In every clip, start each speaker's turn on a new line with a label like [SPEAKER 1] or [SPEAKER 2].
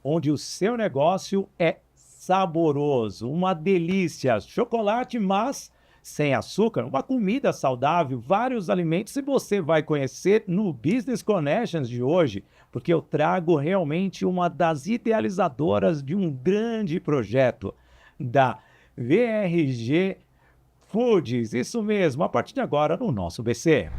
[SPEAKER 1] onde o seu negócio é saboroso, uma delícia, chocolate, mas sem açúcar, uma comida saudável, vários alimentos, e você vai conhecer no Business Connections de hoje, porque eu trago realmente uma das idealizadoras de um grande projeto da VRG Foods, isso mesmo, a partir de agora no nosso BC.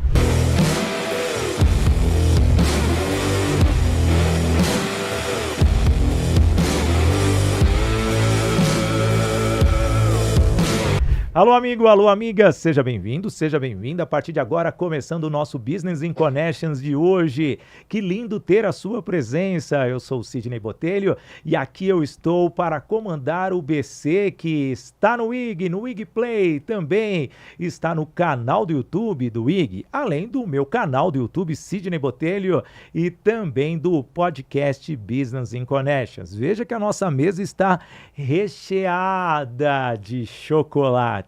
[SPEAKER 1] Alô, amigo, alô, amiga, seja bem-vindo, seja bem-vinda. A partir de agora, começando o nosso Business in Connections de hoje. Que lindo ter a sua presença. Eu sou o Sidney Botelho e aqui eu estou para comandar o BC, que está no IG Play, também está no canal do YouTube do IG, além do meu canal do YouTube, Sidney Botelho, e também do podcast Business in Connections. Veja que a nossa mesa está recheada de chocolate.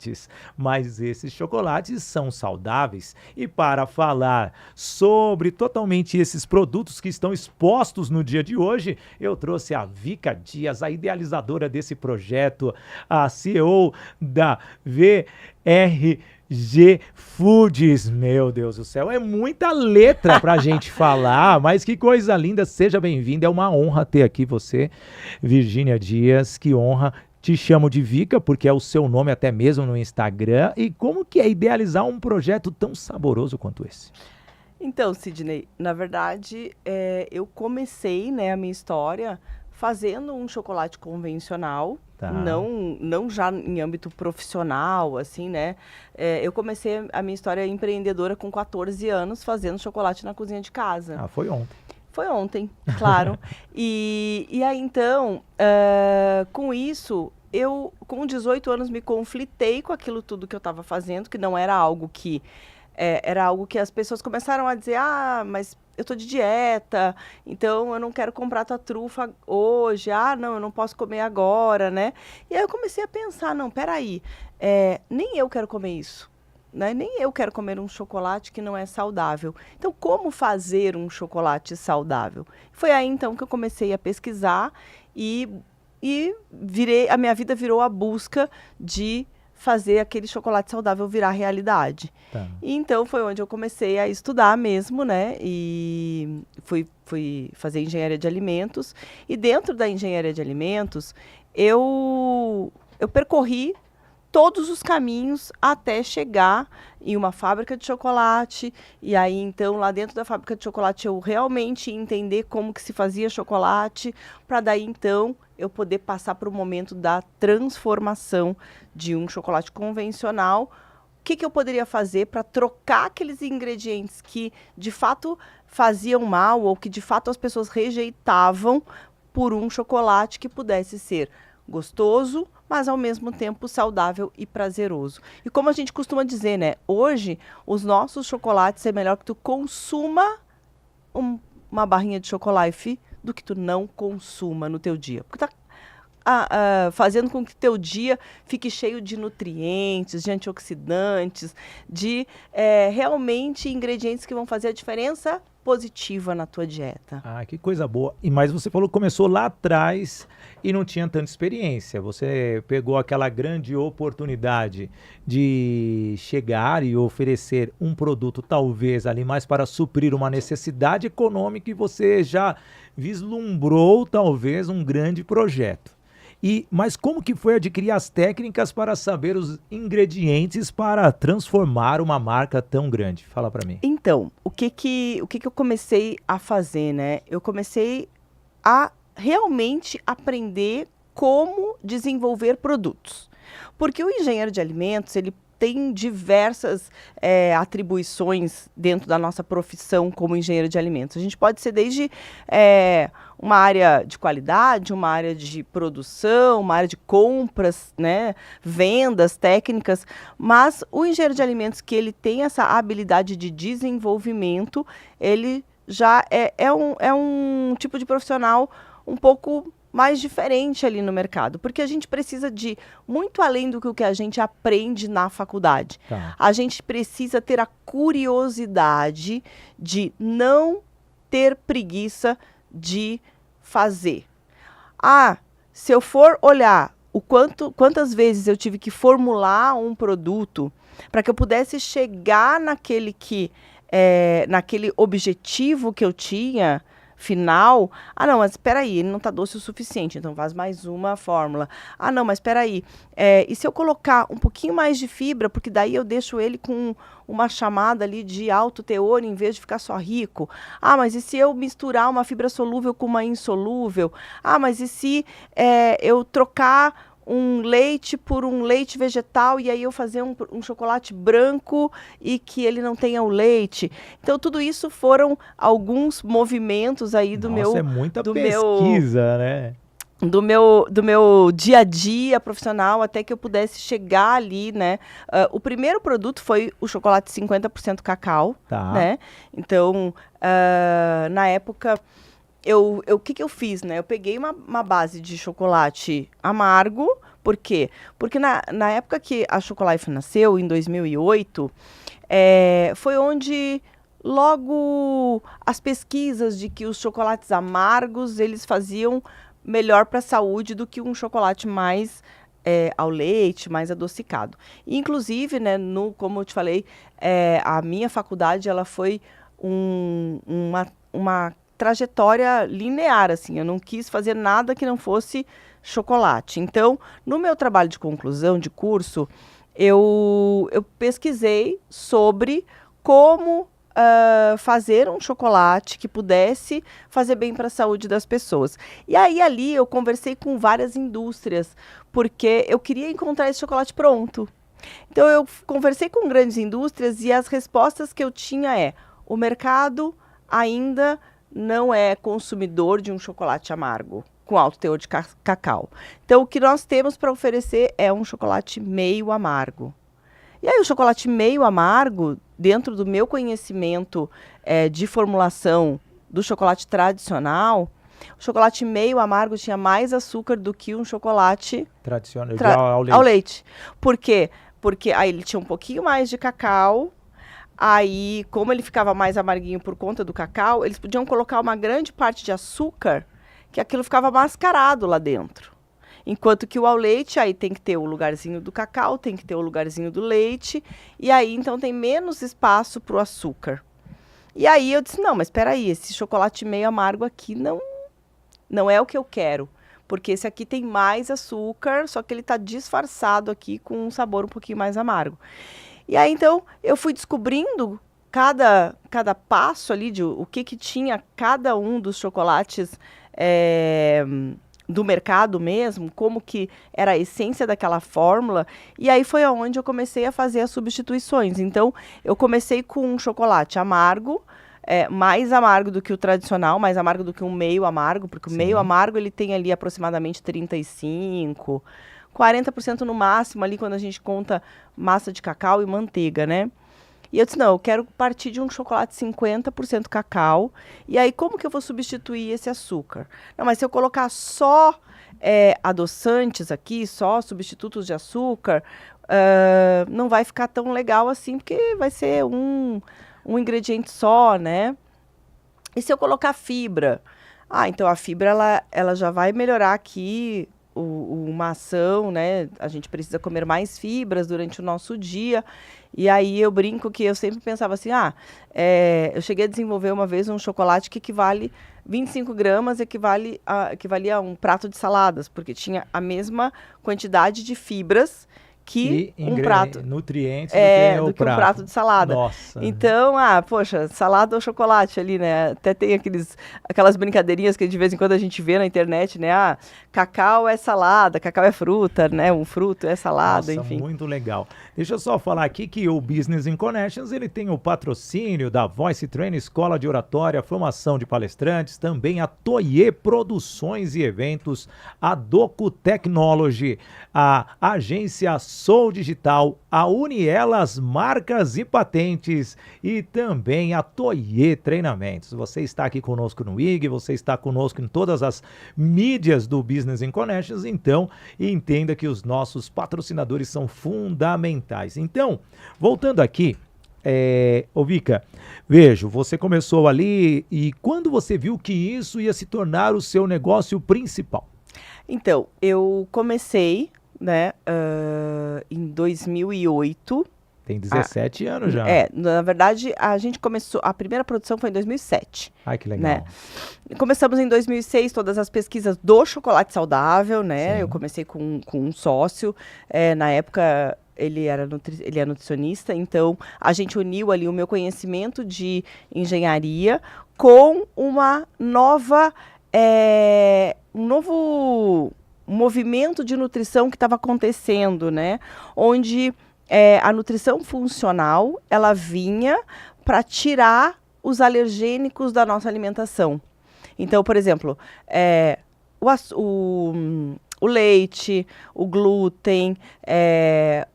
[SPEAKER 1] Mas esses chocolates são saudáveis. E para falar sobre totalmente esses produtos que estão expostos no dia de hoje, eu trouxe a Vika Dias, a idealizadora desse projeto, a CEO da VRG Foods. Meu Deus do céu, é muita letra pra gente falar, mas que coisa linda, seja bem-vinda, é uma honra ter aqui você, Virgínia Dias, que honra. Te chamo de Vika, porque é o seu nome até mesmo no Instagram. E como que é idealizar um projeto tão saboroso quanto esse?
[SPEAKER 2] Então, Sidney, na verdade, eu comecei, né, a minha história fazendo um chocolate convencional,
[SPEAKER 1] Tá.
[SPEAKER 2] não já em âmbito profissional, assim, né? Eu comecei a minha história empreendedora com 14 anos, fazendo chocolate na cozinha de casa.
[SPEAKER 1] Ah, foi ontem.
[SPEAKER 2] Foi ontem, claro. E aí, então, com isso, eu, com 18 anos, me conflitei com aquilo tudo que eu estava fazendo, que não era algo que... era algo que as pessoas começaram a dizer, mas eu tô de dieta, então eu não quero comprar tua trufa hoje, não, eu não posso comer agora, né? E aí eu comecei a pensar, não, peraí, nem eu quero comer isso. Né? Nem eu quero comer um chocolate que não é saudável. Então, como fazer um chocolate saudável? Foi aí, então, que eu comecei a pesquisar e a minha vida virou a busca de fazer aquele chocolate saudável virar realidade.
[SPEAKER 1] Tá.
[SPEAKER 2] E, então, foi onde eu comecei a estudar mesmo, né? E fui fazer engenharia de alimentos. E dentro da engenharia de alimentos, eu percorri todos os caminhos até chegar em uma fábrica de chocolate. E aí, então, lá dentro da fábrica de chocolate, eu realmente entender como que se fazia chocolate, para daí, então, eu poder passar para o momento da transformação de um chocolate convencional. O que eu poderia fazer para trocar aqueles ingredientes que, de fato, faziam mal ou que, de fato, as pessoas rejeitavam por um chocolate que pudesse ser gostoso, mas ao mesmo tempo saudável e prazeroso. E como a gente costuma dizer, né? Hoje, os nossos chocolates é melhor que tu consuma uma barrinha de chocolate do que tu não consuma no teu dia. Porque tá fazendo com que teu dia fique cheio de nutrientes, de antioxidantes, de realmente ingredientes que vão fazer a diferença positiva na tua dieta.
[SPEAKER 1] Que coisa boa. Mas você falou que começou lá atrás e não tinha tanta experiência. Você pegou aquela grande oportunidade de chegar e oferecer um produto, talvez ali mais para suprir uma necessidade econômica, e você já vislumbrou talvez um grande projeto. Mas como que foi adquirir as técnicas para saber os ingredientes para transformar uma marca tão grande? Fala para mim.
[SPEAKER 2] Então, o que eu comecei a fazer, né? Eu comecei a realmente aprender como desenvolver produtos. Porque o engenheiro de alimentos, ele tem diversas atribuições dentro da nossa profissão como engenheiro de alimentos. A gente pode ser desde uma área de qualidade, uma área de produção, uma área de compras, né, vendas, técnicas, mas o engenheiro de alimentos que ele tem essa habilidade de desenvolvimento, ele já é um tipo de profissional um pouco mais diferente ali no mercado, porque a gente precisa de muito além do que a gente aprende na faculdade.
[SPEAKER 1] Tá.
[SPEAKER 2] A gente precisa ter a curiosidade de não ter preguiça de fazer. Se eu for olhar quantas vezes eu tive que formular um produto para que eu pudesse chegar naquele objetivo que eu tinha final. Não, mas espera aí, ele não está doce o suficiente, então faz mais uma fórmula. Não, mas espera aí, e se eu colocar um pouquinho mais de fibra, porque daí eu deixo ele com uma chamada ali de alto teor, em vez de ficar só rico? Mas e se eu misturar uma fibra solúvel com uma insolúvel? Mas e se eu trocar um leite por um leite vegetal e aí eu fazer um chocolate branco e que ele não tenha o leite? Então, tudo isso foram alguns movimentos aí do
[SPEAKER 1] Nossa, é muita pesquisa, né?
[SPEAKER 2] Do meu dia a dia profissional, até que eu pudesse chegar ali, né? O primeiro produto foi o chocolate 50% cacau, né? Então, na época, o que eu fiz, né? Eu peguei uma base de chocolate amargo. Por quê? Porque na época que a Chocolife nasceu, em 2008, foi onde logo as pesquisas de que os chocolates amargos, eles faziam melhor para a saúde do que um chocolate mais ao leite, mais adocicado. E, inclusive, né, como eu te falei, a minha faculdade ela foi uma trajetória linear, assim. Eu não quis fazer nada que não fosse chocolate. Então, no meu trabalho de conclusão de curso, eu pesquisei sobre como fazer um chocolate que pudesse fazer bem para a saúde das pessoas. E aí, ali, eu conversei com várias indústrias, porque eu queria encontrar esse chocolate pronto. Então, eu conversei com grandes indústrias e as respostas que eu tinha o mercado ainda não é consumidor de um chocolate amargo com alto teor de cacau. Então, o que nós temos para oferecer é um chocolate meio amargo. E aí, o chocolate meio amargo, dentro do meu conhecimento de formulação do chocolate tradicional, o chocolate meio amargo tinha mais açúcar do que um chocolate
[SPEAKER 1] tradicional
[SPEAKER 2] ao leite. Por quê? Porque aí ele tinha um pouquinho mais de cacau. Aí, como ele ficava mais amarguinho por conta do cacau, eles podiam colocar uma grande parte de açúcar, que aquilo ficava mascarado lá dentro. Enquanto que o ao leite, aí tem que ter o lugarzinho do cacau, tem que ter o lugarzinho do leite, e aí, então, tem menos espaço para o açúcar. E aí eu disse, não, mas espera aí, esse chocolate meio amargo aqui não é o que eu quero, porque esse aqui tem mais açúcar, só que ele está disfarçado aqui com um sabor um pouquinho mais amargo. E aí, então, eu fui descobrindo cada passo ali de o que tinha cada um dos chocolates do mercado mesmo, como que era a essência daquela fórmula, e aí foi aonde eu comecei a fazer as substituições. Então, eu comecei com um chocolate amargo, mais amargo do que o tradicional, mais amargo do que um meio amargo, porque o meio amargo ele tem ali aproximadamente 35%, 40% no máximo ali quando a gente conta massa de cacau e manteiga, né? E eu disse, não, eu quero partir de um chocolate 50% cacau. E aí, como que eu vou substituir esse açúcar? Não, mas se eu colocar só adoçantes aqui, só substitutos de açúcar, não vai ficar tão legal assim, porque vai ser um ingrediente só, né? E se eu colocar fibra? Então a fibra, ela já vai melhorar aqui uma ação, né? A gente precisa comer mais fibras durante o nosso dia. E aí eu brinco que eu sempre pensava assim, eu cheguei a desenvolver uma vez um chocolate que equivale 25 gramas, equivalia a um prato de saladas, porque tinha a mesma quantidade de fibras que um prato.
[SPEAKER 1] Nutrientes
[SPEAKER 2] do que um prato de salada.
[SPEAKER 1] Nossa.
[SPEAKER 2] Então, poxa, salada ou chocolate ali, né? Até tem aquelas brincadeirinhas que de vez em quando a gente vê na internet, né? Cacau é salada, cacau é fruta, né? Um fruto é salada,
[SPEAKER 1] Nossa,
[SPEAKER 2] enfim.
[SPEAKER 1] Muito legal. Deixa eu só falar aqui que o Business in Connections, ele tem o patrocínio da Voice Train, Escola de Oratória, formação de palestrantes, também a Toye Produções e Eventos, a Doco Technology, a agência Sou Digital, a Unielas Marcas e Patentes e também a Toye Treinamentos. Você está aqui conosco no IG, você está conosco em todas as mídias do Business in Connections, então entenda que os nossos patrocinadores são fundamentais. Então, voltando aqui, Vika, vejo, você começou ali e quando você viu que isso ia se tornar o seu negócio principal?
[SPEAKER 2] Então, eu comecei, né, em 2008.
[SPEAKER 1] Tem 17 anos já.
[SPEAKER 2] Na verdade, a primeira produção foi em 2007.
[SPEAKER 1] Ai, que legal.
[SPEAKER 2] Né? Começamos em 2006, todas as pesquisas do chocolate saudável, né?
[SPEAKER 1] Sim.
[SPEAKER 2] Eu comecei com um sócio, na época ele é nutricionista, então a gente uniu ali o meu conhecimento de engenharia com uma nova, um novo movimento de nutrição que estava acontecendo, né? Onde a nutrição funcional, ela vinha para tirar os alergênicos da nossa alimentação. Então, por exemplo, o leite, o glúten,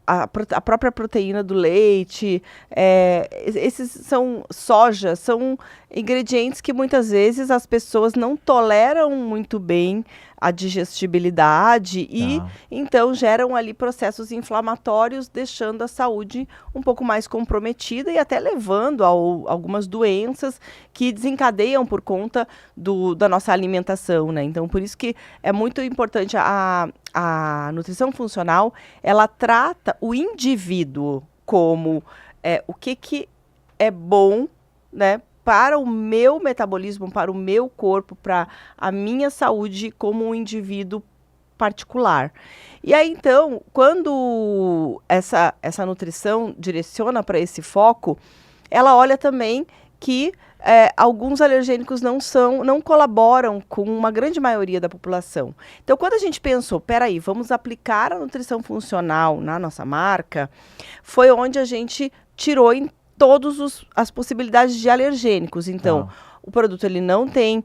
[SPEAKER 2] a própria proteína do leite, soja, são ingredientes que muitas vezes as pessoas não toleram muito bem a digestibilidade e então geram ali processos inflamatórios, deixando a saúde um pouco mais comprometida e até levando a algumas doenças que desencadeiam por conta da nossa alimentação, né? Então, por isso que é muito importante a nutrição funcional, ela trata o indivíduo como o que é bom, né, para o meu metabolismo, para o meu corpo, para a minha saúde como um indivíduo particular. E aí, então, quando essa nutrição direciona para esse foco, ela olha também que alguns alergênicos não colaboram com uma grande maioria da população. Então, quando a gente pensou, peraí, vamos aplicar a nutrição funcional na nossa marca, foi onde a gente tirou todas as possibilidades de alergênicos. Então, o produto ele não tem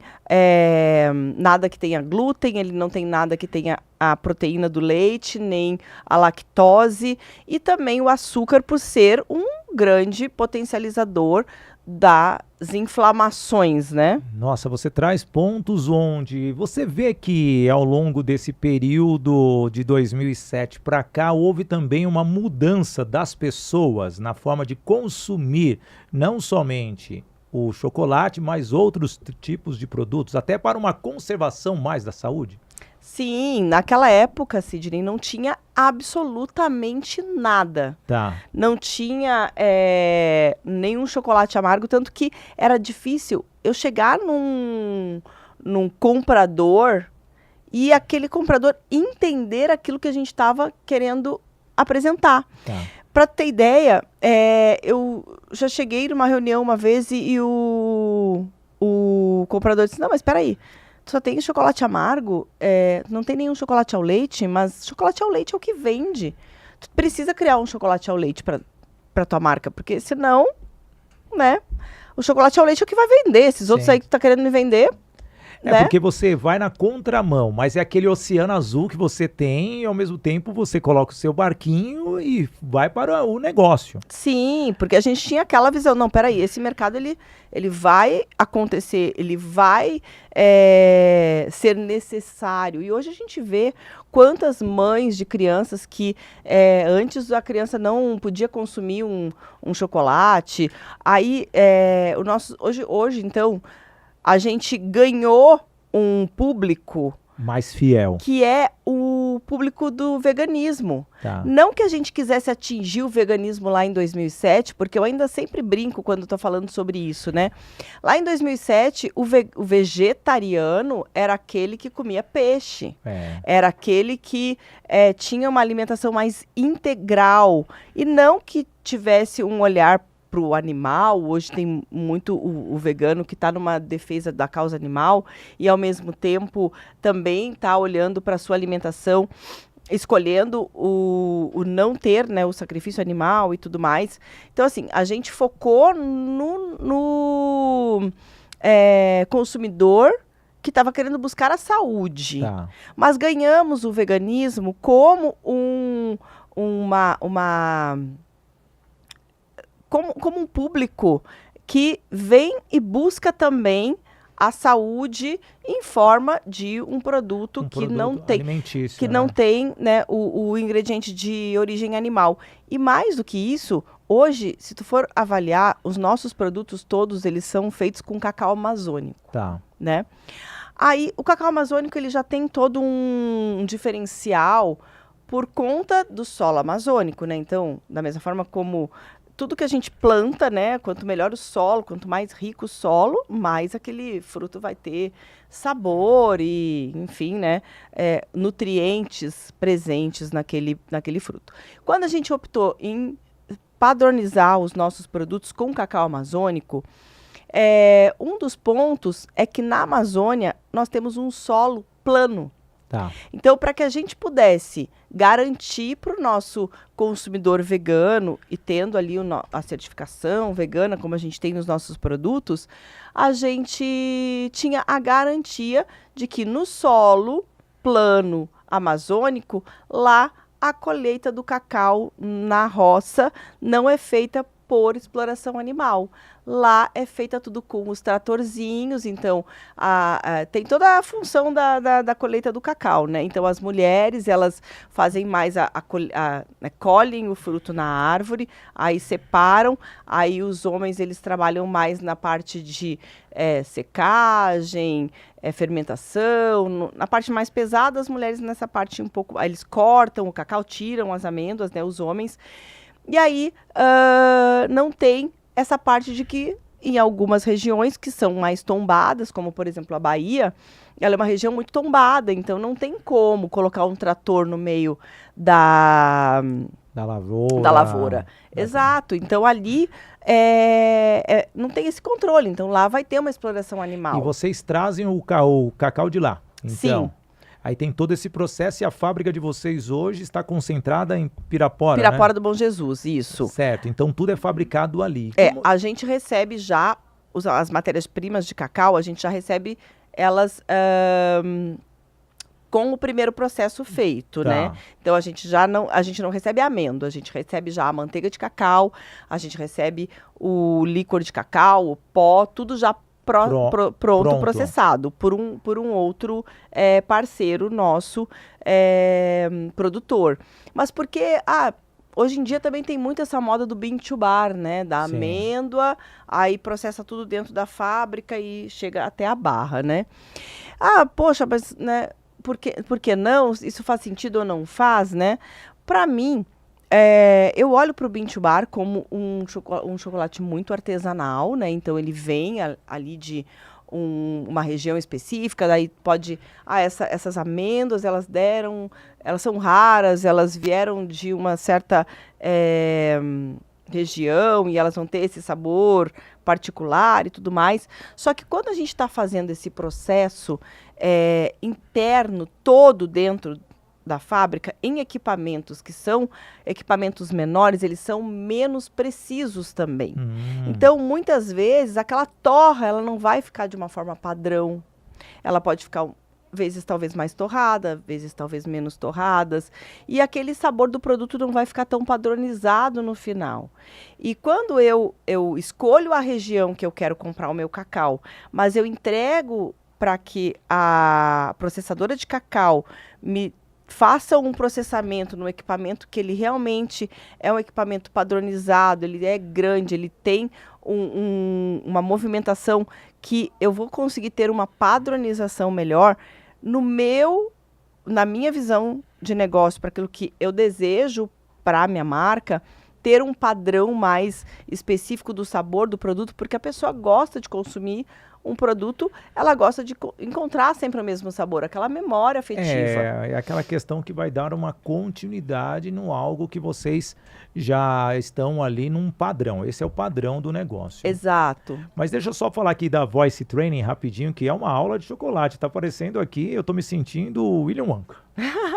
[SPEAKER 2] nada que tenha glúten, ele não tem nada que tenha a proteína do leite, nem a lactose, e também o açúcar, por ser um grande potencializador das inflamações, né?
[SPEAKER 1] Nossa, você traz pontos onde você vê que ao longo desse período de 2007 para cá houve também uma mudança das pessoas na forma de consumir não somente o chocolate, mas outros tipos de produtos, até para uma conservação mais da saúde?
[SPEAKER 2] Sim, naquela época, Sidney, não tinha absolutamente nada.
[SPEAKER 1] Tá.
[SPEAKER 2] Não tinha nenhum chocolate amargo, tanto que era difícil eu chegar num comprador e aquele comprador entender aquilo que a gente estava querendo apresentar.
[SPEAKER 1] Tá.
[SPEAKER 2] Para ter ideia, eu já cheguei numa reunião uma vez e o comprador disse, não, mas espera aí. Só tem chocolate amargo, não tem nenhum chocolate ao leite, mas chocolate ao leite é o que vende. Tu precisa criar um chocolate ao leite para tua marca, porque senão, né, o chocolate ao leite é o que vai vender. Esses outros aí que tu tá querendo me vender, né?
[SPEAKER 1] Porque você vai na contramão, mas é aquele oceano azul que você tem e ao mesmo tempo você coloca o seu barquinho e vai para o negócio.
[SPEAKER 2] Sim, porque a gente tinha aquela visão, não, peraí, esse mercado ele vai acontecer, ele vai ser necessário. E hoje a gente vê quantas mães de crianças que antes a criança não podia consumir um chocolate. Aí, hoje, então, a gente ganhou um público
[SPEAKER 1] mais fiel,
[SPEAKER 2] que é o público do veganismo.
[SPEAKER 1] Tá.
[SPEAKER 2] Não que a gente quisesse atingir o veganismo lá em 2007, porque eu ainda sempre brinco quando estou falando sobre isso, né? Lá em 2007, o vegetariano era aquele que comia peixe. Era aquele que tinha uma alimentação mais integral e não que tivesse um olhar para o animal. Hoje tem muito o vegano que está numa defesa da causa animal e, ao mesmo tempo, também está olhando para a sua alimentação, escolhendo o não ter, né, o sacrifício animal e tudo mais. Então, assim, a gente focou no consumidor que estava querendo buscar a saúde.
[SPEAKER 1] Tá.
[SPEAKER 2] Mas ganhamos o veganismo como como um público que vem e busca também a saúde em forma de um produto que não tem, não tem, né, o ingrediente de origem animal. E mais do que isso, hoje, se tu for avaliar, os nossos produtos todos, eles são feitos com cacau amazônico.
[SPEAKER 1] Tá.
[SPEAKER 2] Né? Aí, o cacau amazônico, ele já tem todo um diferencial por conta do solo amazônico, né? Então, da mesma forma como tudo que a gente planta, né? Quanto melhor o solo, quanto mais rico o solo, mais aquele fruto vai ter sabor e, enfim, né? Nutrientes presentes naquele fruto. Quando a gente optou em padronizar os nossos produtos com cacau amazônico, um dos pontos é que na Amazônia nós temos um solo plano.
[SPEAKER 1] Tá.
[SPEAKER 2] Então, para que a gente pudesse garantir para o nosso consumidor vegano e tendo ali a certificação vegana, como a gente tem nos nossos produtos, a gente tinha a garantia de que no solo plano amazônico, lá a colheita do cacau na roça não é feita por exploração animal. Lá é feita tudo com os tratorzinhos, então tem toda a função da colheita do cacau, né? Então as mulheres, elas fazem mais né, colhem o fruto na árvore, aí separam, aí os homens, eles trabalham mais na parte de secagem, fermentação, na parte mais pesada, as mulheres nessa parte um pouco, aí eles cortam o cacau, tiram as amêndoas, né, os homens, e aí não tem essa parte de que em algumas regiões que são mais tombadas, como por exemplo a Bahia, ela é uma região muito tombada, então não tem como colocar um trator no meio da lavoura. Exato. Então ali não tem esse controle. Então lá vai ter uma exploração animal.
[SPEAKER 1] E vocês trazem o cacau de lá. Então, sim. Aí tem todo esse processo e a fábrica de vocês hoje está concentrada em Pirapora,
[SPEAKER 2] Pirapora,
[SPEAKER 1] né?
[SPEAKER 2] do Bom Jesus, isso.
[SPEAKER 1] Certo, então tudo é fabricado ali.
[SPEAKER 2] A gente recebe já as matérias-primas de cacau, a gente já recebe elas com o primeiro processo feito, né? Então a gente não recebe a amêndoa, a gente recebe já a manteiga de cacau, a gente recebe o licor de cacau, o pó, tudo já pronto, processado por um outro parceiro nosso, produtor. Mas porque hoje em dia também tem muito essa moda do bean to bar, né? Da amêndoa, aí processa tudo dentro da fábrica e chega até a barra, né? Poxa, mas né, por que não? Isso faz sentido ou não faz, né? Para mim, eu olho para o bean to bar como um chocolate muito artesanal, né? Então ele vem ali de uma região específica, daí pode... essas amêndoas, elas são raras, elas vieram de uma certa região e elas vão ter esse sabor particular e tudo mais. Só que quando a gente está fazendo esse processo interno todo dentro da fábrica, em equipamentos que são equipamentos menores, eles são menos precisos também. Então, muitas vezes, aquela torra, ela não vai ficar de uma forma padrão. Ela pode ficar, vezes, talvez mais torrada, vezes, talvez menos torradas. E aquele sabor do produto não vai ficar tão padronizado no final. E quando eu escolho a região que eu quero comprar o meu cacau, mas eu entrego para que a processadora de cacau me faça um processamento no equipamento que ele realmente é um equipamento padronizado, ele é grande, ele tem uma movimentação que eu vou conseguir ter uma padronização melhor na minha visão de negócio, para aquilo que eu desejo para a minha marca, ter um padrão mais específico do sabor do produto, porque a pessoa gosta de consumir um produto, ela gosta de encontrar sempre o mesmo sabor, aquela memória afetiva.
[SPEAKER 1] É aquela questão que vai dar uma continuidade no algo que vocês já estão ali num padrão. Esse é o padrão do negócio.
[SPEAKER 2] Exato.
[SPEAKER 1] Mas deixa eu só falar aqui da Voice Training rapidinho, que é uma aula de chocolate. Tá aparecendo aqui, eu tô me sentindo William Wonka.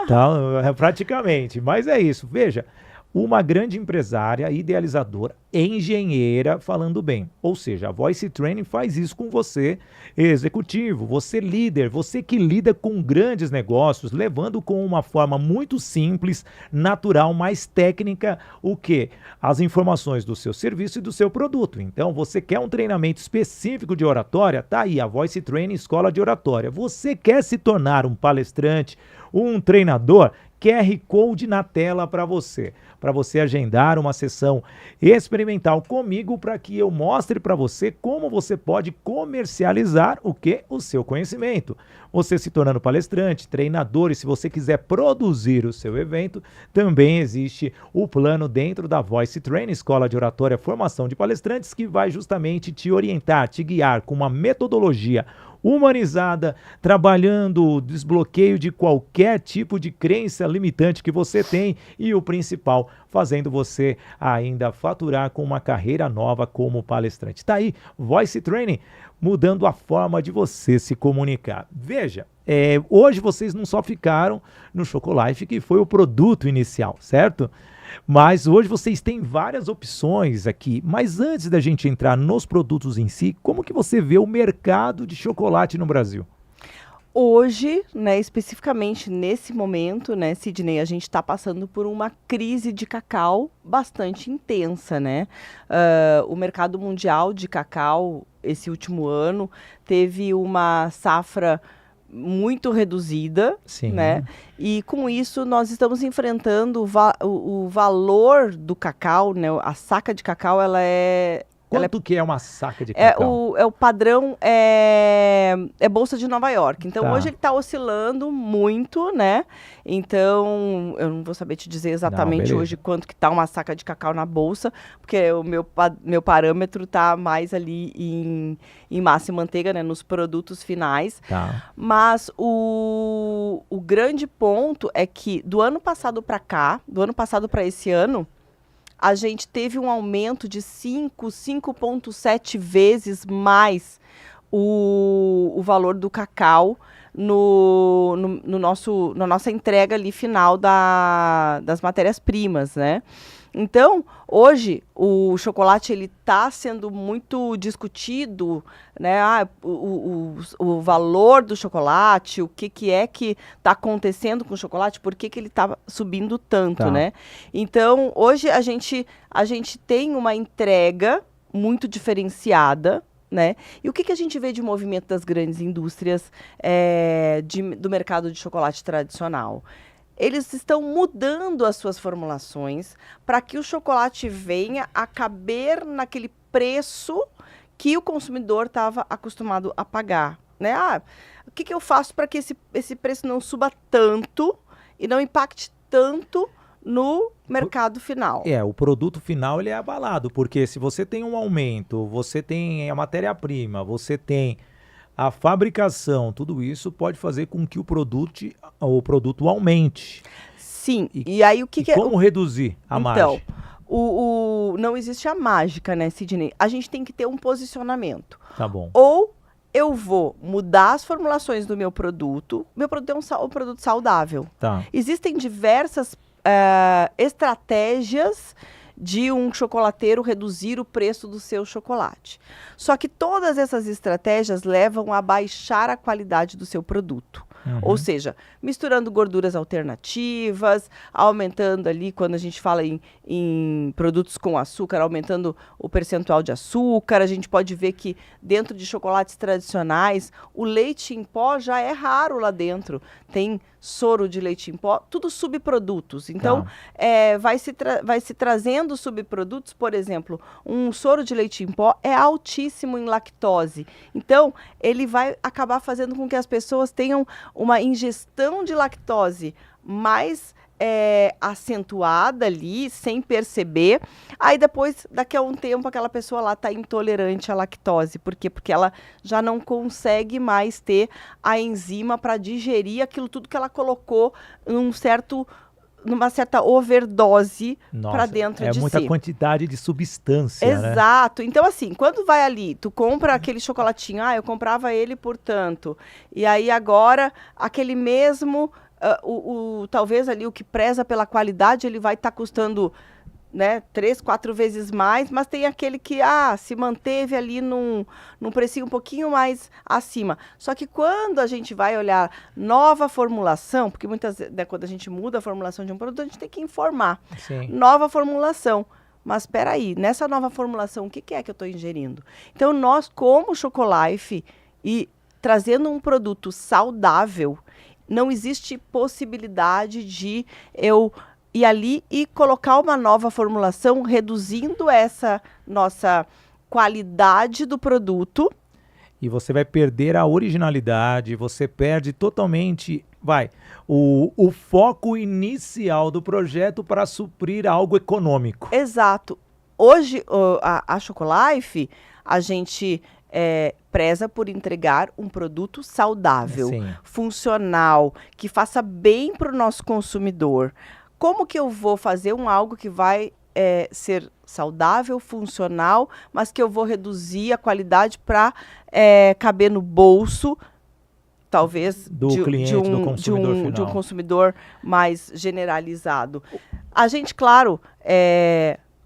[SPEAKER 1] Tá? Praticamente. Mas é isso. Veja, uma grande empresária, idealizadora, engenheira, falando bem. Ou seja, a Voice Training faz isso com você, executivo, você líder, você que lida com grandes negócios, levando com uma forma muito simples, natural, mais técnica, o quê? As informações do seu serviço e do seu produto. Então, você quer um treinamento específico de oratória? Tá aí, a Voice Training Escola de Oratória. Você quer se tornar um palestrante, um treinador? QR Code na tela para você agendar uma sessão experimental comigo para que eu mostre para você como você pode comercializar o seu conhecimento. Você se tornando palestrante, treinador, e se você quiser produzir o seu evento, também existe o plano dentro da Voice Training, Escola de Oratória, Formação de Palestrantes, que vai justamente te orientar, te guiar com uma metodologia humanizada, trabalhando o desbloqueio de qualquer tipo de crença limitante que você tem e o principal, fazendo você ainda faturar com uma carreira nova como palestrante. Tá aí, Voice Training, mudando a forma de você se comunicar. Veja, hoje vocês não só ficaram no Chocolife, que foi o produto inicial, certo? Mas hoje vocês têm várias opções aqui. Mas antes da gente entrar nos produtos em si, como que você vê o mercado de chocolate no Brasil?
[SPEAKER 2] Hoje, né, especificamente nesse momento, né, Sidney, a gente está passando por uma crise de cacau bastante intensa, né? O mercado mundial de cacau, esse último ano, teve uma safra muito reduzida,
[SPEAKER 1] Sim.
[SPEAKER 2] né? E com isso nós estamos enfrentando o valor do cacau, né? A saca de cacau, ela é...
[SPEAKER 1] Quanto que é uma saca de cacau?
[SPEAKER 2] O padrão é Bolsa de Nova York. Então,
[SPEAKER 1] Tá.
[SPEAKER 2] hoje ele está oscilando muito, né? Então, eu não vou saber te dizer exatamente
[SPEAKER 1] beleza.
[SPEAKER 2] hoje quanto que está uma saca de cacau na Bolsa, porque o meu parâmetro está mais ali em massa e manteiga, né? Nos produtos finais.
[SPEAKER 1] Tá.
[SPEAKER 2] Mas o grande ponto é que do ano passado para esse ano, a gente teve um aumento de 5,7 vezes mais o valor do cacau na nossa entrega ali final das matérias-primas, né? Então, hoje, o chocolate ele está sendo muito discutido, né? O valor do chocolate, o que é que está acontecendo com o chocolate, por que ele está subindo tanto,
[SPEAKER 1] Tá.
[SPEAKER 2] né? Então, hoje a gente tem uma entrega muito diferenciada, né? E o que a gente vê de movimento das grandes indústrias do mercado de chocolate tradicional? Eles estão mudando as suas formulações para que o chocolate venha a caber naquele preço que o consumidor estava acostumado a pagar, né? O que eu faço para que esse preço não suba tanto e não impacte tanto no mercado final?
[SPEAKER 1] O produto final ele é abalado, porque se você tem um aumento, você tem a matéria-prima, você tem a fabricação, tudo isso pode fazer com que o produto aumente.
[SPEAKER 2] Sim, e aí
[SPEAKER 1] como reduzir a margem?
[SPEAKER 2] Então, não existe a mágica, né, Sidney? A gente tem que ter um posicionamento.
[SPEAKER 1] Tá bom.
[SPEAKER 2] Ou eu vou mudar as formulações do meu produto é um produto saudável.
[SPEAKER 1] Tá.
[SPEAKER 2] Existem diversas estratégias de um chocolateiro reduzir o preço do seu chocolate. Só que todas essas estratégias levam a baixar a qualidade do seu produto. Ou seja, misturando gorduras alternativas, aumentando ali, quando a gente fala em produtos com açúcar, aumentando o percentual de açúcar. A gente pode ver que dentro de chocolates tradicionais, o leite em pó já é raro lá dentro. Tem soro de leite em pó, tudo subprodutos. Então, vai se trazendo subprodutos, por exemplo, um soro de leite em pó é altíssimo em lactose. Então, ele vai acabar fazendo com que as pessoas tenham uma ingestão de lactose mais acentuada ali, sem perceber. Aí depois, daqui a um tempo, aquela pessoa lá está intolerante à lactose. Por quê? Porque ela já não consegue mais ter a enzima para digerir aquilo tudo que ela colocou numa certa overdose para dentro de si.
[SPEAKER 1] É muita quantidade de substância,
[SPEAKER 2] Exato. Né? Então, assim, quando vai ali, tu compra aquele chocolatinho, eu comprava ele por tanto. E aí agora, aquele mesmo, talvez ali o que preza pela qualidade, ele vai estar custando, né, 3, 4 vezes mais, mas tem aquele que se manteve ali num precinho um pouquinho mais acima. Só que quando a gente vai olhar nova formulação, porque muitas vezes, né, quando a gente muda a formulação de um produto, a gente tem que informar.
[SPEAKER 1] Sim.
[SPEAKER 2] Nova formulação. Mas espera aí, nessa nova formulação, o que é que eu estou ingerindo? Então, nós, como Chocolife, e trazendo um produto saudável, não existe possibilidade de eu ir ali e colocar uma nova formulação, reduzindo essa nossa qualidade do produto.
[SPEAKER 1] E você vai perder a originalidade, você perde totalmente, o foco inicial do projeto para suprir algo econômico.
[SPEAKER 2] Exato. Hoje, a Chocolife, a gente preza por entregar um produto saudável,
[SPEAKER 1] Sim.
[SPEAKER 2] funcional, que faça bem para o nosso consumidor. Como que eu vou fazer algo que vai ser saudável, funcional, mas que eu vou reduzir a qualidade para caber no bolso, talvez,
[SPEAKER 1] do cliente, do consumidor final.
[SPEAKER 2] De um consumidor mais generalizado. A gente, claro,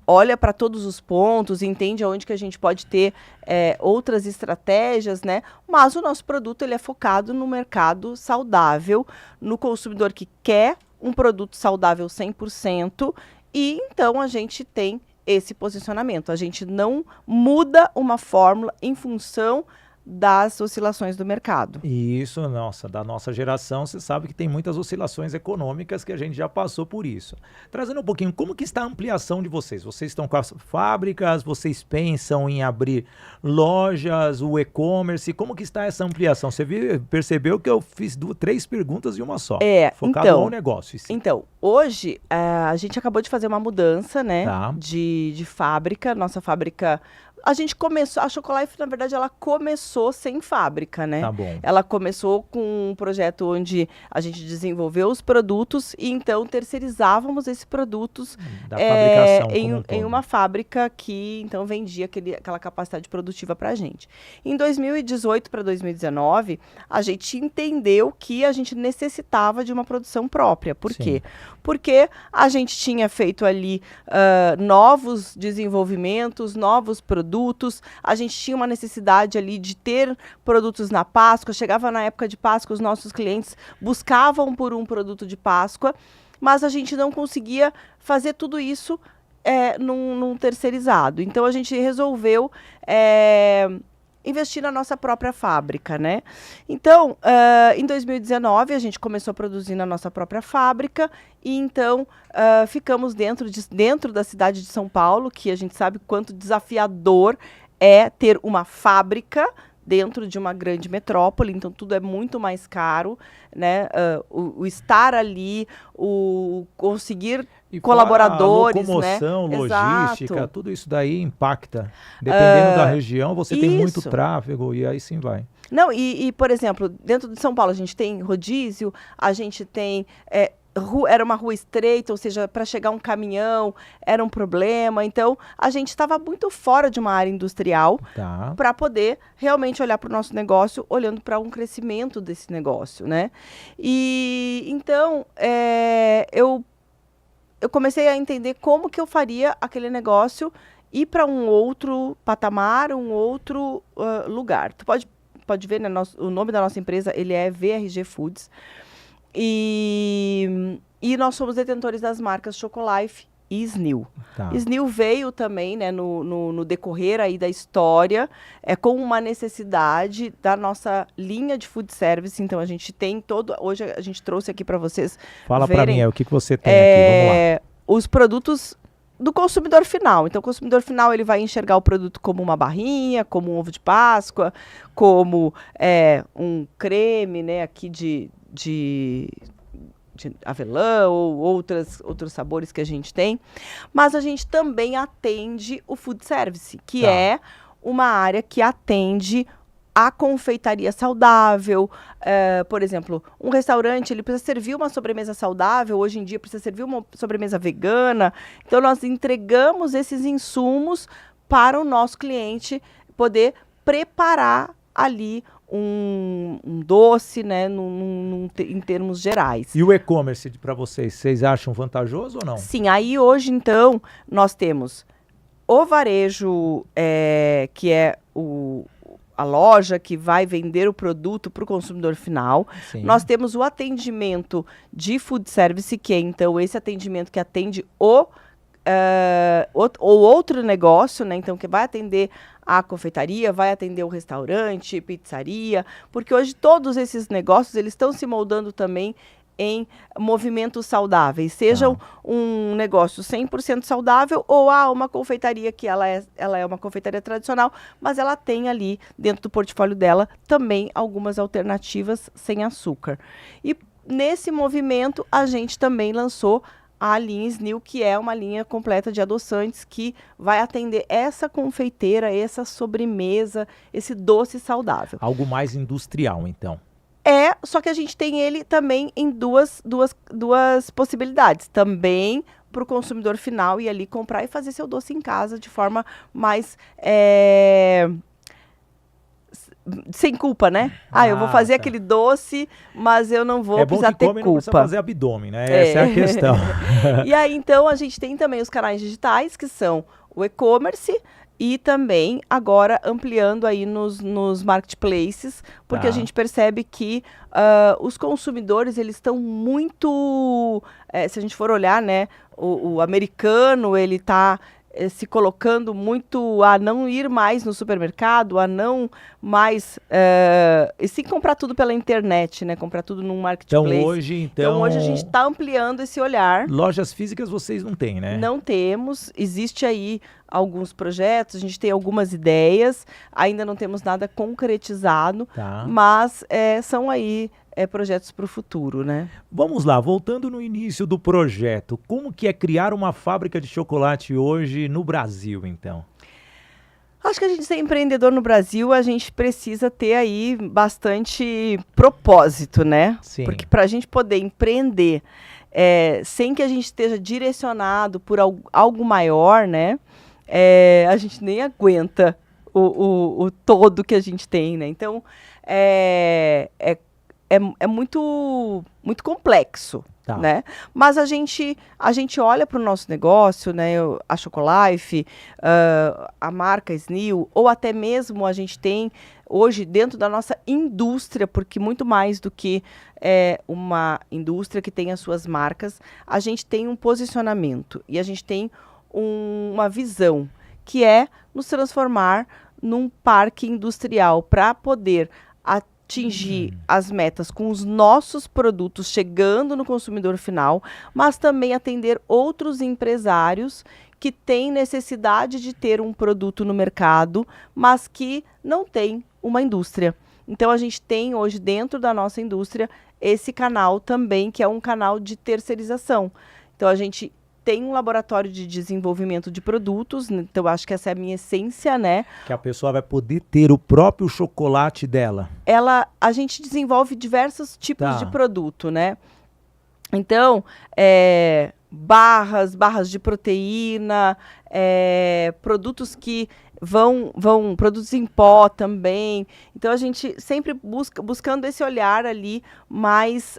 [SPEAKER 2] olha para todos os pontos, entende onde que a gente pode ter outras estratégias, né? Mas o nosso produto ele é focado no mercado saudável, no consumidor que quer um produto saudável 100%, e então a gente tem esse posicionamento. A gente não muda uma fórmula em função das oscilações do mercado.
[SPEAKER 1] Isso, da nossa geração, você sabe que tem muitas oscilações econômicas que a gente já passou por isso. Trazendo um pouquinho, como que está a ampliação de vocês? Vocês estão com as fábricas, vocês pensam em abrir lojas, o e-commerce, como que está essa ampliação? Você percebeu que eu fiz 3 perguntas e uma só, focado ao negócio. Sim.
[SPEAKER 2] Então, hoje a gente acabou de fazer uma mudança, né, de fábrica, nossa fábrica... A gente começou, a Chocolife, na verdade, ela começou sem fábrica, né?
[SPEAKER 1] Tá bom.
[SPEAKER 2] Ela começou com um projeto onde a gente desenvolveu os produtos e então terceirizávamos esses produtos
[SPEAKER 1] da fabricação
[SPEAKER 2] em uma fábrica que então vendia aquela capacidade produtiva para a gente. Em 2018 para 2019, a gente entendeu que a gente necessitava de uma produção própria. Por quê? Porque a gente tinha feito ali novos desenvolvimentos, novos produtos, a gente tinha uma necessidade ali de ter produtos na Páscoa, chegava na época de Páscoa, os nossos clientes buscavam por um produto de Páscoa, mas a gente não conseguia fazer tudo isso num terceirizado. Então, a gente resolveu investir na nossa própria fábrica, né? Então, em 2019, a gente começou a produzir na nossa própria fábrica e então ficamos dentro da cidade de São Paulo, que a gente sabe quanto desafiador é ter uma fábrica dentro de uma grande metrópole, então tudo é muito mais caro, né? O estar ali, o conseguir colaboradores,
[SPEAKER 1] a locomoção,
[SPEAKER 2] né?
[SPEAKER 1] logística,
[SPEAKER 2] Exato.
[SPEAKER 1] tudo isso daí impacta. Dependendo da região, você tem muito tráfego e aí sim vai.
[SPEAKER 2] Não, por exemplo, dentro de São Paulo a gente tem rodízio, a gente tem... era uma rua estreita, ou seja, para chegar um caminhão era um problema. Então, a gente estava muito fora de uma área industrial para poder realmente olhar para o nosso negócio, olhando para um crescimento desse negócio, né? E então, eu comecei a entender como que eu faria aquele negócio ir para um outro patamar, um outro lugar. Tu pode ver, né, o nome da nossa empresa, ele é VRG Foods. E nós somos detentores das marcas Chocolife e Snil. Snil veio também, né, no decorrer aí da história, com uma necessidade da nossa linha de food service. Então, a gente tem hoje a gente trouxe aqui para vocês
[SPEAKER 1] Fala para mim, o que você tem aqui, vamos lá.
[SPEAKER 2] Os produtos do consumidor final. Então, o consumidor final ele vai enxergar o produto como uma barrinha, como um ovo de Páscoa, como um creme, né, aqui de avelã ou outros sabores que a gente tem, mas a gente também atende o food service, que é uma área que atende a confeitaria saudável. Por exemplo, um restaurante ele precisa servir uma sobremesa saudável, hoje em dia precisa servir uma sobremesa vegana, então nós entregamos esses insumos para o nosso cliente poder preparar ali um doce, né, em termos gerais.
[SPEAKER 1] E o e-commerce para vocês acham vantajoso ou não?
[SPEAKER 2] Sim, aí hoje, então, nós temos o varejo, que é a loja que vai vender o produto para o consumidor final.
[SPEAKER 1] Sim.
[SPEAKER 2] Nós temos o atendimento de food service, que é, então, esse atendimento que atende o ou outro negócio, né? Então, que vai atender a confeitaria, vai atender o restaurante, pizzaria, porque hoje todos esses negócios, eles estão se moldando também em movimentos saudáveis, sejam um negócio 100% saudável ou uma confeitaria que ela é uma confeitaria tradicional, mas ela tem ali dentro do portfólio dela também algumas alternativas sem açúcar. E nesse movimento a gente também lançou a linha Snil, que é uma linha completa de adoçantes que vai atender essa confeiteira, essa sobremesa, esse doce saudável.
[SPEAKER 1] Algo mais industrial, então.
[SPEAKER 2] Só que a gente tem ele também em duas possibilidades. Também para o consumidor final ir ali comprar e fazer seu doce em casa de forma mais sem culpa, né? Eu vou fazer aquele doce, mas eu não vou precisar ter culpa. Não precisa
[SPEAKER 1] fazer abdômen, né? Essa é a questão.
[SPEAKER 2] E aí, então, a gente tem também os canais digitais, que são o e-commerce, e também agora ampliando aí nos marketplaces, porque a gente percebe que os consumidores, eles estão muito... se a gente for olhar, né, o americano, ele está se colocando muito a não ir mais no supermercado, a não mais... e sim comprar tudo pela internet, né? Comprar tudo num marketplace.
[SPEAKER 1] Então
[SPEAKER 2] hoje a gente está ampliando esse olhar.
[SPEAKER 1] Lojas físicas vocês não têm, né?
[SPEAKER 2] Não temos. Existe aí alguns projetos, a gente tem algumas ideias, ainda não temos nada concretizado, mas são aí projetos para o futuro, né?
[SPEAKER 1] Vamos lá, voltando no início do projeto, como que é criar uma fábrica de chocolate hoje no Brasil, então?
[SPEAKER 2] Acho que a gente ser empreendedor no Brasil, a gente precisa ter aí bastante propósito, né?
[SPEAKER 1] Sim.
[SPEAKER 2] Porque para a gente poder empreender sem que a gente esteja direcionado por algo maior, né? A gente nem aguenta o todo que a gente tem, né? Então, é muito, muito complexo, né? Mas a gente olha para o nosso negócio, né? A Chocolife, a marca Snil, ou até mesmo a gente tem hoje dentro da nossa indústria, porque muito mais do que uma indústria que tem as suas marcas, a gente tem um posicionamento e a gente tem uma visão, que é nos transformar num parque industrial para poder atingir as metas com os nossos produtos chegando no consumidor final, mas também atender outros empresários que têm necessidade de ter um produto no mercado, mas que não têm uma indústria. Então, a gente tem hoje dentro da nossa indústria esse canal também, que é um canal de terceirização. Então, a gente tem um laboratório de desenvolvimento de produtos, então acho que essa é a minha essência, né?
[SPEAKER 1] Que a pessoa vai poder ter o próprio chocolate dela.
[SPEAKER 2] A gente desenvolve diversos tipos de produto, né? Então, barras de proteína, produtos que produtos em pó também. Então, a gente sempre buscando esse olhar ali mais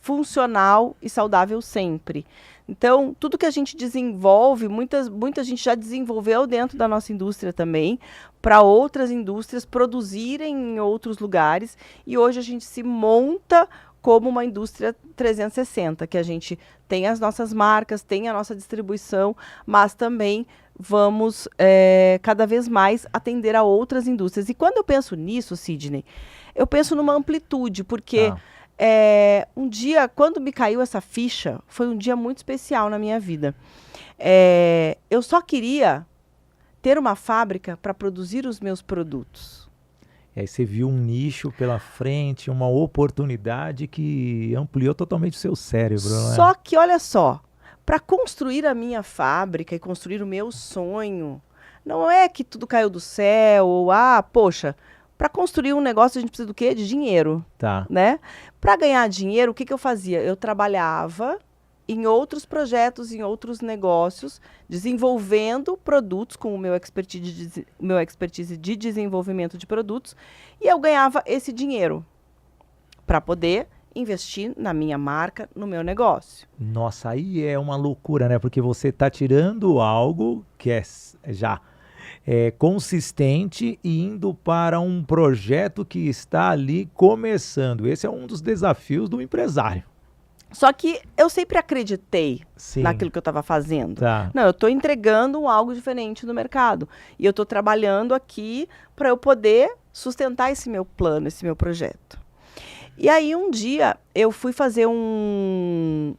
[SPEAKER 2] funcional e saudável sempre. Então, tudo que a gente desenvolve, muita gente já desenvolveu dentro da nossa indústria também, para outras indústrias produzirem em outros lugares, e hoje a gente se monta como uma indústria 360, que a gente tem as nossas marcas, tem a nossa distribuição, mas também vamos cada vez mais atender a outras indústrias. E quando eu penso nisso, Sidney, eu penso numa amplitude, porque um dia, quando me caiu essa ficha, foi um dia muito especial na minha vida. Eu só queria ter uma fábrica para produzir os meus produtos.
[SPEAKER 1] E aí você viu um nicho pela frente, uma oportunidade que ampliou totalmente o seu cérebro, né?
[SPEAKER 2] Só que, olha só, para construir a minha fábrica e construir o meu sonho, não é que tudo caiu do céu, ou, poxa... Para construir um negócio, a gente precisa do quê? De dinheiro, né? Para ganhar dinheiro, o que eu fazia? Eu trabalhava em outros projetos, em outros negócios, desenvolvendo produtos com o meu expertise de desenvolvimento de produtos, e eu ganhava esse dinheiro para poder investir na minha marca, no meu negócio.
[SPEAKER 1] Nossa, aí é uma loucura, né? Porque você está tirando algo que já consistente e indo para um projeto que está ali começando. Esse é um dos desafios do empresário.
[SPEAKER 2] Só que eu sempre acreditei
[SPEAKER 1] Sim.
[SPEAKER 2] naquilo que eu estava fazendo.
[SPEAKER 1] Tá.
[SPEAKER 2] Não, eu estou entregando algo diferente no mercado. E eu estou trabalhando aqui para eu poder sustentar esse meu plano, esse meu projeto. E aí, um dia, eu fui fazer um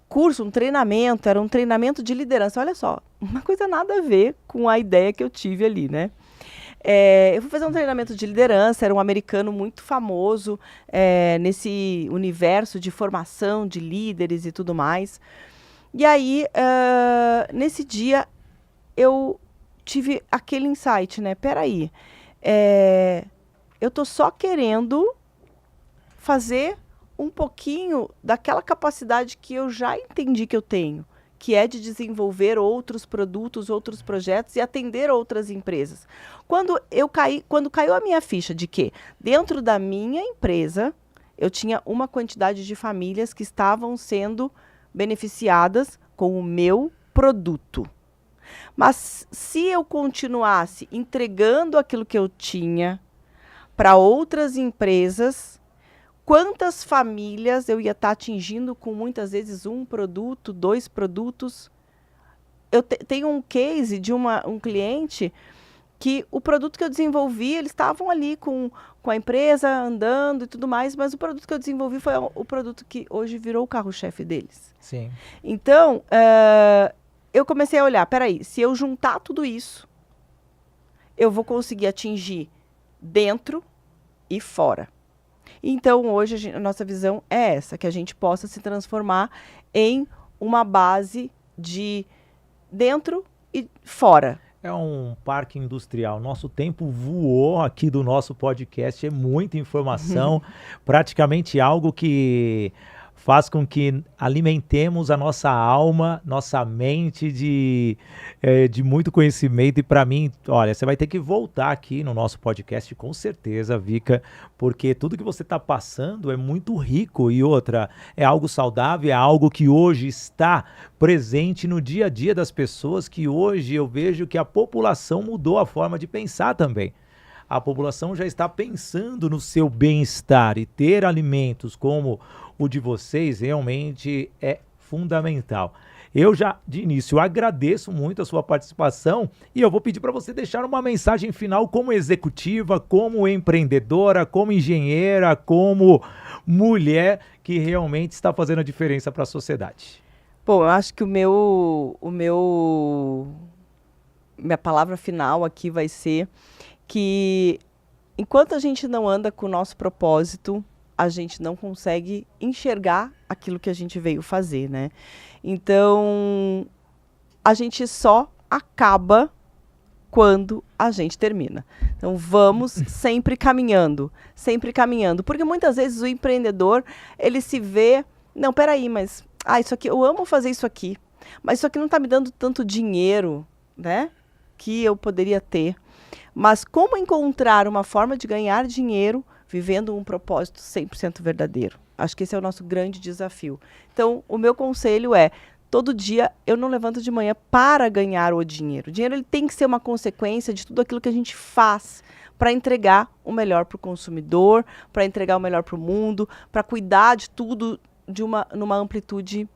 [SPEAKER 2] curso, um treinamento, era um treinamento de liderança. Olha só, uma coisa nada a ver com a ideia que eu tive ali, né? Eu fui fazer um treinamento de liderança, era um americano muito famoso nesse universo de formação de líderes e tudo mais. E aí, nesse dia, eu tive aquele insight, né? Peraí, eu tô só querendo fazer um pouquinho daquela capacidade que eu já entendi que eu tenho, que é de desenvolver outros produtos, outros projetos e atender outras empresas. Quando caiu a minha ficha de que dentro da minha empresa eu tinha uma quantidade de famílias que estavam sendo beneficiadas com o meu produto. Mas se eu continuasse entregando aquilo que eu tinha para outras empresas, quantas famílias eu ia estar atingindo com muitas vezes um produto, 2 produtos? Eu tenho um case de um cliente que o produto que eu desenvolvi, eles estavam ali com a empresa andando e tudo mais, mas o produto que eu desenvolvi foi o produto que hoje virou o carro-chefe deles.
[SPEAKER 1] Sim.
[SPEAKER 2] Então, eu comecei a olhar, peraí, se eu juntar tudo isso, eu vou conseguir atingir dentro e fora. Então, hoje, a nossa visão é essa, que a gente possa se transformar em uma base de dentro e fora.
[SPEAKER 1] É um parque industrial. Nosso tempo voou aqui do nosso podcast, é muita informação, praticamente algo que faz com que alimentemos a nossa alma, nossa mente de muito conhecimento. E para mim, olha, você vai ter que voltar aqui no nosso podcast com certeza, Vika, porque tudo que você está passando é muito rico. E outra, é algo saudável, é algo que hoje está presente no dia a dia das pessoas, que hoje eu vejo que a população mudou a forma de pensar também. A população já está pensando no seu bem-estar, e ter alimentos como o de vocês realmente é fundamental. Eu já, de início, agradeço muito a sua participação e eu vou pedir para você deixar uma mensagem final como executiva, como empreendedora, como engenheira, como mulher que realmente está fazendo a diferença para a sociedade.
[SPEAKER 2] Bom, eu acho que minha palavra final aqui vai ser que enquanto a gente não anda com o nosso propósito, a gente não consegue enxergar aquilo que a gente veio fazer, né? Então, a gente só acaba quando a gente termina. Então, vamos sempre caminhando, porque muitas vezes o empreendedor, ele se vê, não, peraí, mas, isso aqui, eu amo fazer isso aqui, mas isso aqui não está me dando tanto dinheiro, né, que eu poderia ter. Mas como encontrar uma forma de ganhar dinheiro vivendo um propósito 100% verdadeiro? Acho que esse é o nosso grande desafio. Então, o meu conselho é, todo dia eu não levanto de manhã para ganhar o dinheiro. O dinheiro ele tem que ser uma consequência de tudo aquilo que a gente faz para entregar o melhor para o consumidor, para entregar o melhor para o mundo, para cuidar de tudo numa amplitude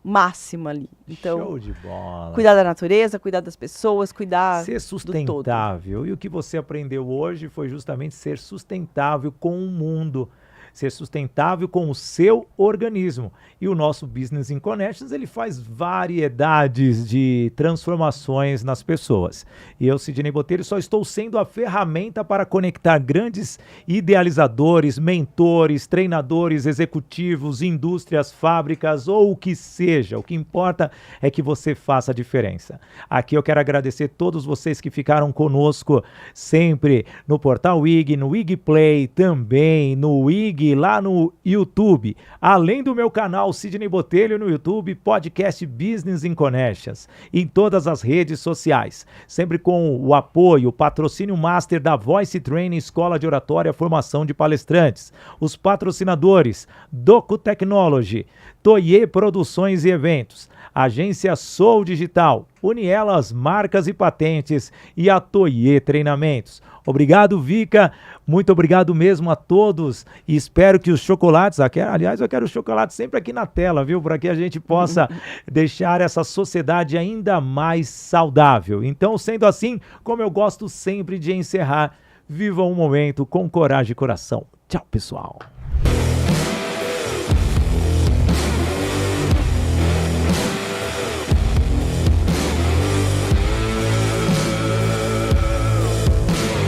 [SPEAKER 2] máxima ali. Então,
[SPEAKER 1] show de bola.
[SPEAKER 2] Cuidar da natureza, cuidar das pessoas, cuidar
[SPEAKER 1] ser sustentável.
[SPEAKER 2] do todo.
[SPEAKER 1] E o que você aprendeu hoje foi justamente ser sustentável com o mundo, ser sustentável com o seu organismo. E o nosso Business in Connections, ele faz variedades de transformações nas pessoas. E eu, Sidney Botelho, só estou sendo a ferramenta para conectar grandes idealizadores, mentores, treinadores, executivos, indústrias, fábricas ou o que seja. O que importa é que você faça a diferença. Aqui eu quero agradecer todos vocês que ficaram conosco sempre no Portal WIG, no WIG Play, também no WIG lá no YouTube, além do meu canal Sidney Botelho no YouTube, podcast Business in Connections, em todas as redes sociais, sempre com o apoio, o patrocínio master da Voice Training, Escola de Oratória, Formação de Palestrantes, os patrocinadores Docu Technology, Toye Produções e Eventos, Agência Sou Digital, Unielas Marcas e Patentes e a Toye Treinamentos. Obrigado, Vika. Muito obrigado mesmo a todos. E espero que os chocolates, aliás, eu quero os chocolates sempre aqui na tela, viu? Para que a gente possa deixar essa sociedade ainda mais saudável. Então, sendo assim, como eu gosto sempre de encerrar, viva um momento com coragem e coração. Tchau, pessoal.